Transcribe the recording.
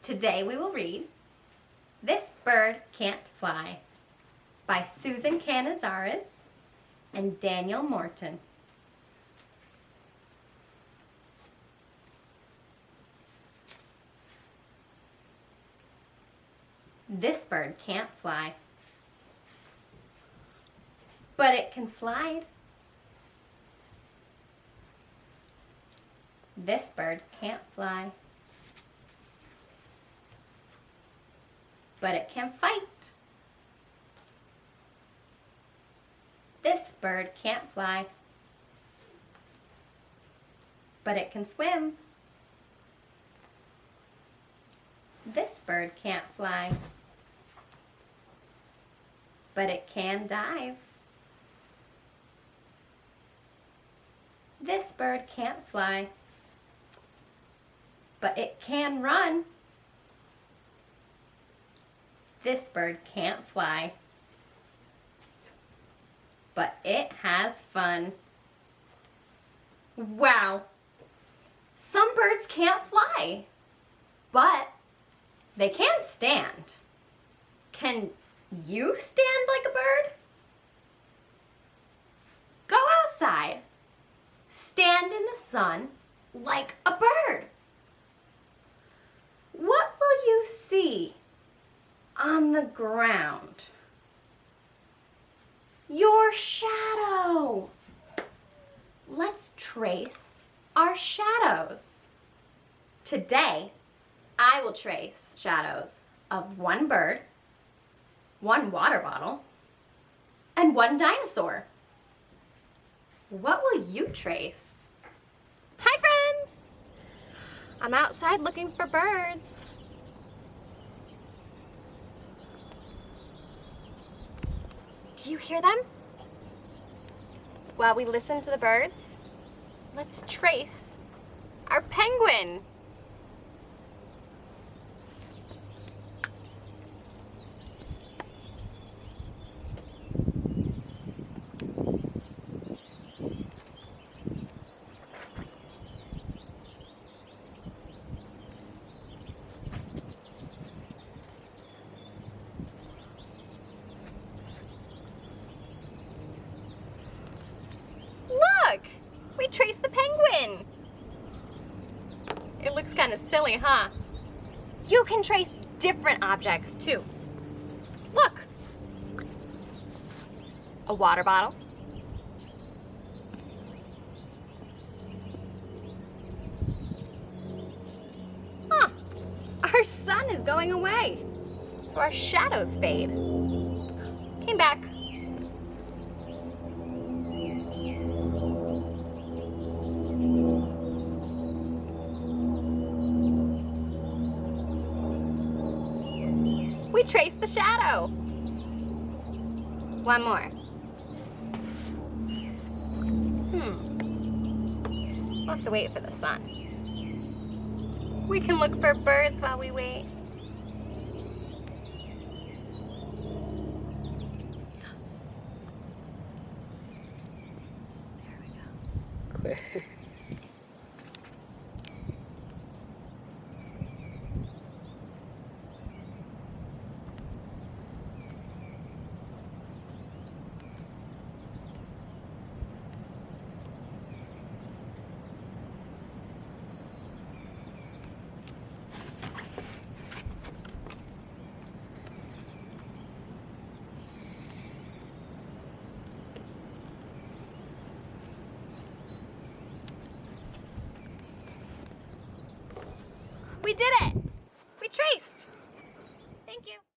Today we will read This Bird Can't Fly by Susan Canizares and Daniel Morton. This bird can't fly, but it can slide. This bird can't fly, but it can fight. This bird can't fly, but it can swim. This bird can't fly, but it can dive. This bird can't fly, but it can run. This bird can't fly, but it has fun. Wow! Some birds can't fly, but they can stand. Can you stand like a bird? Go outside, stand in the sun like a bird. What will you see on the ground? Your shadow. Let's trace our shadows. Today, I will trace shadows of one bird, one water bottle, and one dinosaur. What will you trace? Hi, friends! I'm outside looking for birds. Do you hear them? While we listen to the birds, let's trace our penguin. Look! We traced the penguin! It looks kind of silly, huh? You can trace different objects too. Look! A water bottle. Huh! Our sun is going away, so our shadows fade. Came back. We traced the shadow. One more. We'll have to wait for the sun. We can look for birds while we wait. There we go. Quick. We did it! We traced! Thank you.